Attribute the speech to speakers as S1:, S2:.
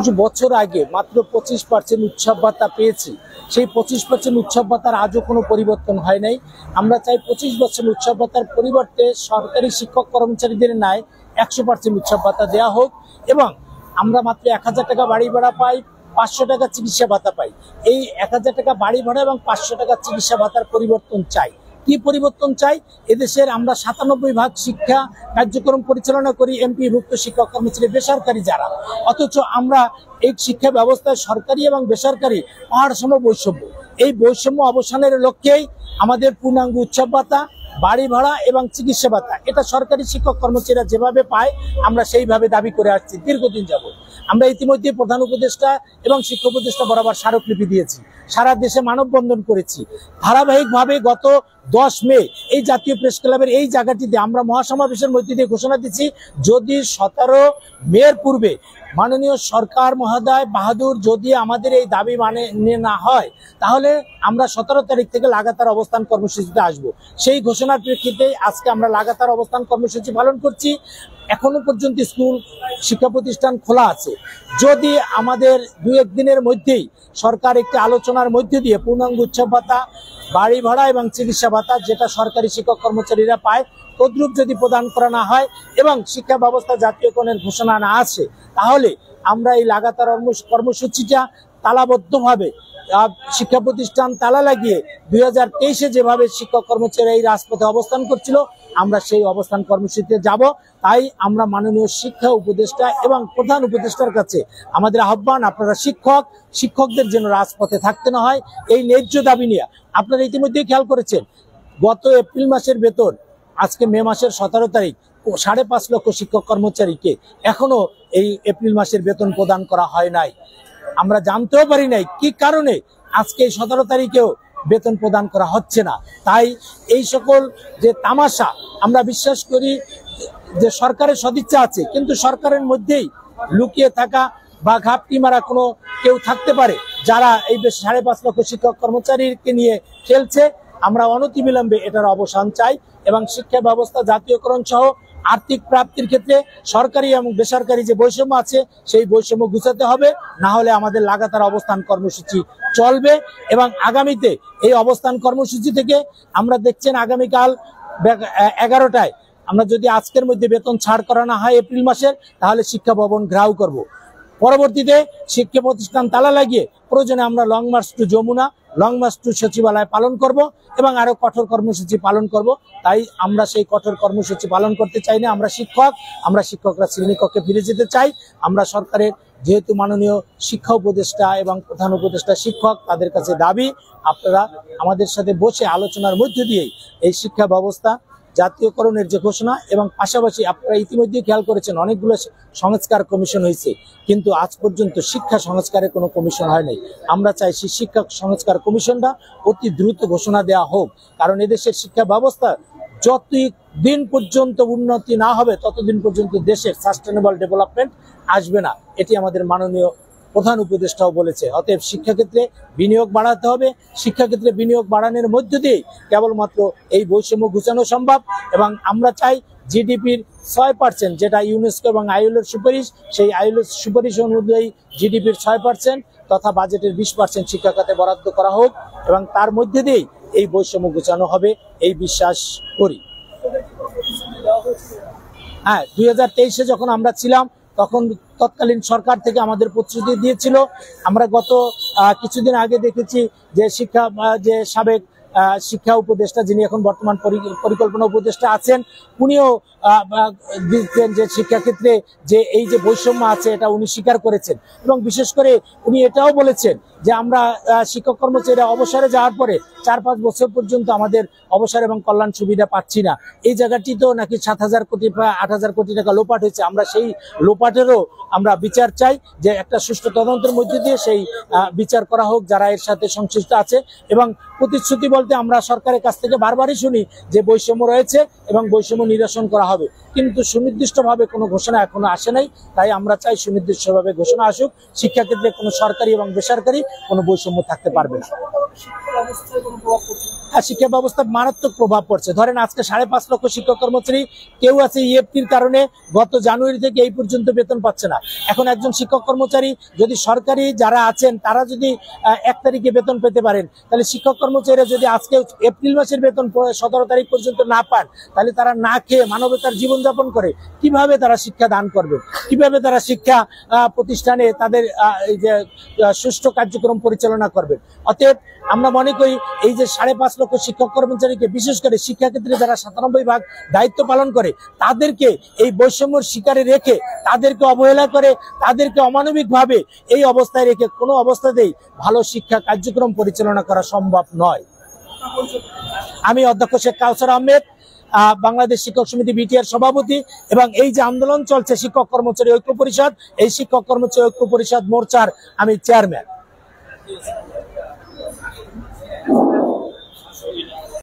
S1: কিছু বছর আগে মাত্র 25% উৎসব ভাতা পেয়েছি। সেই 25% উৎসব ভাতার আজও কোনো পরিবর্তন হয় নাই। আমরা চাই 25% উৎসব ভাতার পরিবর্তে সরকারি শিক্ষক কর্মচারীদের ন্যায় 100% উৎসব ভাতা দেওয়া হোক এবং আমরা মাত্র 1000 টাকা বাড়ি ভাড়া পাই, 500 টাকা চিকিৎসা ভাতা পাই। এই 1000 টাকা বাড়ি ভাড়া এবং 500 টাকা চিকিৎসা ভাতার পরিবর্তন চাই। কি পরিবর্তন চাই? এদেশের আমরা 97% শিক্ষা কার্যক্রম পরিচালনা করি এমপিভুক্ত শিক্ষক কর্মচারী বেসরকারি যারা, অথচ আমরা এই শিক্ষা ব্যবস্থায় সরকারি এবং বেসরকারি পাহাড় সম বৈষম্য, এই বৈষম্য অবসানের লক্ষ্যেই আমাদের পূর্ণাঙ্গ উৎসব ভাতা, বাড়ি ভাড়া এবং চিকিৎসা ভাতা এটা সরকারি শিক্ষক কর্মচারীরা যেভাবে পায় আমরা সেইভাবে দাবি করে আসছি দীর্ঘদিন যাবত। আমরা ইতিমধ্যে প্রধান উপদেষ্টা এবং শিক্ষা উপদেষ্টা বরাবর স্মারকলিপি দিয়েছি, সারা দেশে মানববন্ধন করেছি। ধারাবাহিকভাবে গত 10 মে এই জাতীয় প্রেস ক্লাবের এই জায়গাটিতে আমরা মহাসমাবেশের মধ্যে দিয়ে ঘোষণা দিচ্ছি, যদি 17 মের পূর্বে মাননীয় সরকার মহোদয় বাহাদুর যদি আমাদের এই দাবি মানে না হয় তাহলে আমরা 17 তারিখ থেকে লাগাতার অবস্থান কর্মসূচিতে আসব। সেই ঘোষণার প্রেক্ষিতে আজকে আমরা লাগাতার অবস্থান কর্মসূচি পালন করছি। এখনো পর্যন্ত স্কুল শিক্ষা প্রতিষ্ঠান খোলা আছে। যদি আমাদের 2-1 দিনের মধ্যেই সরকার একটি আলোচনার মধ্যে দিয়ে পূর্ণাঙ্গ উৎসব ভাতা, বাড়ি ভাড়া এবং চিকিৎসা ভাতা যেটা সরকারি শিক্ষক কর্মচারীরা পায় তদ্রূপ যদি প্রদান করা না হয় এবং শিক্ষা ব্যবস্থা জাতীয়করণের ঘোষণা না আসে তাহলে আমরা এই লাগাতার কর্মসূচিটা তালাবদ্ধভাবে শিক্ষা প্রতিষ্ঠান তালা লাগিয়ে 2023-এ যেভাবে শিক্ষক কর্মচারীরা এই রাজপথে অবস্থান করছিল আমরা সেই অবস্থান কর্মসূচিতে যাব। তাই আমরা মাননীয় শিক্ষা উপদেষ্টা এবং প্রধান উপদেষ্টার কাছে আমাদের আহ্বান, আপনারা শিক্ষকদের যেন রাজপথে থাকতে না হয় এই ন্যায্য দাবি নিয়ে। আপনারা ইতিমধ্যেই খেয়াল করেছেন গত এপ্রিল মাসের বেতন আজকে মে মাসের 17 তারিখ 5.5 লক্ষ শিক্ষক কর্মচারীকে এখনো এই এপ্রিল মাসের বেতন প্রদান করা হয় নাই। আমরা জানতেও পারি নাই কি কারণে আজকে 17 তারিখেও বেতন প্রদান করা হচ্ছে না। তাই এই সকল যে তামাশা, আমরা বিশ্বাস করি যে সরকারের সদিচ্ছা আছে কিন্তু সরকারের মধ্যেই লুকিয়ে থাকা বা ঘাপটি মারা কোনো কেউ থাকতে পারে যারা এই 5.5 লক্ষ শিক্ষক কর্মচারীকে নিয়ে খেলছে। আমরা অনতিবিলম্বে এটার অবসান চাই এবং শিক্ষা ব্যবস্থা জাতীয়করণ সহ আর্থিক প্রাপ্তির ক্ষেত্রে সরকারি এবং বেসরকারি যে বৈষম্য আছে সেই বৈষম্য ঘুচাতে হবে, না হলে আমাদের লাগাতার অবস্থান কর্মসূচি চলবে। এবং আগামীতে এই অবস্থান কর্মসূচি থেকে আমরা দেখছেন আগামীকাল 11টায় আমরা যদি আজকের মধ্যে বেতন ছাড় করা না হয় এপ্রিল মাসের তাহলে শিক্ষা ভবন ঘেরাও করব। পরবর্তীতে শিক্ষা প্রতিষ্ঠান তালা লাগিয়ে প্রয়োজনে আমরা long march to Jamuna, long march to সচিবালয় পালন করব এবং আরো কঠোর কর্মসূচি পালন করব। তাই আমরা সেই কঠোর কর্মসূচি পালন করতে চাই না। আমরা শিক্ষকরা শ্রেণীকক্ষে ফিরে যেতে চাই। আমরা সরকারের যেহেতু মাননীয় শিক্ষা উপদেষ্টা এবং প্রধান উপদেষ্টা শিক্ষক, তাদের কাছে দাবি আপনারা আমাদের সাথে বসে আলোচনার মধ্য দিয়ে এই শিক্ষা ব্যবস্থা জাতীয়করণের যে ঘোষণা এবং পাশাপাশি আপনারা ইতিমধ্যে খেয়াল করেছেন অনেকগুলো সংস্কার কমিশন হয়েছে কিন্তু আজ পর্যন্ত শিক্ষা সংস্কারের কোনো কমিশন হয় নাই। আমরা চাই সেই শিক্ষা সংস্কার কমিশনটা অতি দ্রুত ঘোষণা দেওয়া হোক, কারণ এদেশের শিক্ষা ব্যবস্থা যতদিন পর্যন্ত উন্নতি না হবে ততদিন পর্যন্ত দেশের সাস্টেনেবল ডেভেলপমেন্ট আসবে না। এটি আমাদের মাননীয় প্রধান উপদেষ্টাও বলেছে। অতএব শিক্ষাক্ষেত্রে বিনিয়োগ বাড়াতে হবে। শিক্ষাক্ষেত্রে বিনিয়োগ বাড়ানোর মধ্য দিয়ে কেবলমাত্র এই বৈষম্য ঘুচানো সম্ভব এবং আমরা চাই জিডিপির 6% যেটা ইউনেস্কো এবং আইএলওর সুপারিশ, সেই আইএলওর সুপারিশ অনুযায়ী জিডিপির 6% তথা বাজেটের 20% শিক্ষা খাতে বরাদ্দ করা হোক এবং তার মধ্যে দিয়েই এই বৈষম্য ঘুচানো হবে এই বিশ্বাস করি। হ্যাঁ, 2023-এ যখন আমরা ছিলাম তখন তৎকালীন সরকার থেকে আমাদের প্রতিশ্রুতি দিয়েছিল। আমরা গত কিছুদিন আগে দেখেছি যে সাবেক শিক্ষা উপদেষ্টা যিনি এখন বর্তমান পরিকল্পনা উপদেষ্টা আছেন উনিও দিচ্ছেন যে শিক্ষাক্ষেত্রে যে এই যে বৈষম্য আছে এটা উনি স্বীকার করেছেন এবং বিশেষ করে উনি এটাও বলেছেন যে আমরা শিক্ষক কর্মচারীরা অবসরে যাওয়ার পরে 4-5 বছর পর্যন্ত আমাদের অবসর এবং কল্যাণ সুবিধা পাচ্ছি না। এই জায়গাটিতেও নাকি 7,000 কোটি বা 8,000 কোটি টাকা লোপাট হয়েছে। আমরা সেই লোপাটেরও আমরা বিচার চাই, যে একটা সুষ্ঠু তদন্তের মধ্যে দিয়ে সেই বিচার করা হোক যারা এর সাথে সংশ্লিষ্ট আছে। এবং প্রতিশ্রুতি বলতে আমরা সরকারের কাছ থেকে বারবারই শুনি যে বৈষম্য রয়েছে এবং বৈষম্য নিরসন করা হবে, কিন্তু সুনির্দিষ্টভাবে কোনো ঘোষণা এখনো আসে নাই। তাই আমরা চাই সুনির্দিষ্টভাবে ঘোষণা আসুক। শিক্ষাক্ষেত্রে কোনো সরকারি এবং বেসরকারি কোনো বৈষম্য থাকতে পারবে না। শিক্ষা ব্যবস্থা মারাত্মক প্রভাব পড়ছে। ধরেন আজকে 5.5 লক্ষ শিক্ষক কর্মচারী, কেউ আছে ইএফটির কারণে গত জানুয়ারি থেকে এই পর্যন্ত বেতন পাচ্ছে না। এখন একজন শিক্ষক কর্মচারী যদি সরকারি যারা আছেন তারা যদি 1 তারিখে বেতন পেতে পারেন, তাহলে শিক্ষক কর্মচারীরা যদি আজকে এপ্রিল মাসের বেতন 17 তারিখ পর্যন্ত না পান, তাহলে তারা না খেয়ে মানবতার জীবনযাপন করে কিভাবে তারা শিক্ষা দান করবে, কিভাবে তারা শিক্ষা প্রতিষ্ঠানে তাদের সুষ্ঠু কার্যক্রম পরিচালনা করবে। অতএব আমরা মনে করি এই যে 5.5 লক্ষ শিক্ষক কর্মচারীকে, বিশেষ করে শিক্ষাক্ষেত্রে যারা 97 ভাগ দায়িত্ব পালন করে, তাদেরকে এই বৈষম্যের শিকারে রেখে, তাদেরকে অবহেলা করে, তাদেরকে অমানবিকভাবে এই অবস্থায় রেখে কোনো অবস্থাতেই ভালো শিক্ষা কার্যক্রম পরিচালনা করা সম্ভব নয়। আমি অধ্যক্ষ শেখ কাউসার আহমেদ, বাংলাদেশ শিক্ষক সমিতি বিটিআর সভাপতি, এবং এই যে আন্দোলন চলছে শিক্ষক কর্মচারী ঐক্য পরিষদ, এই শিক্ষক কর্মচারী ঐক্য পরিষদ মোর্চার আমি চেয়ারম্যান।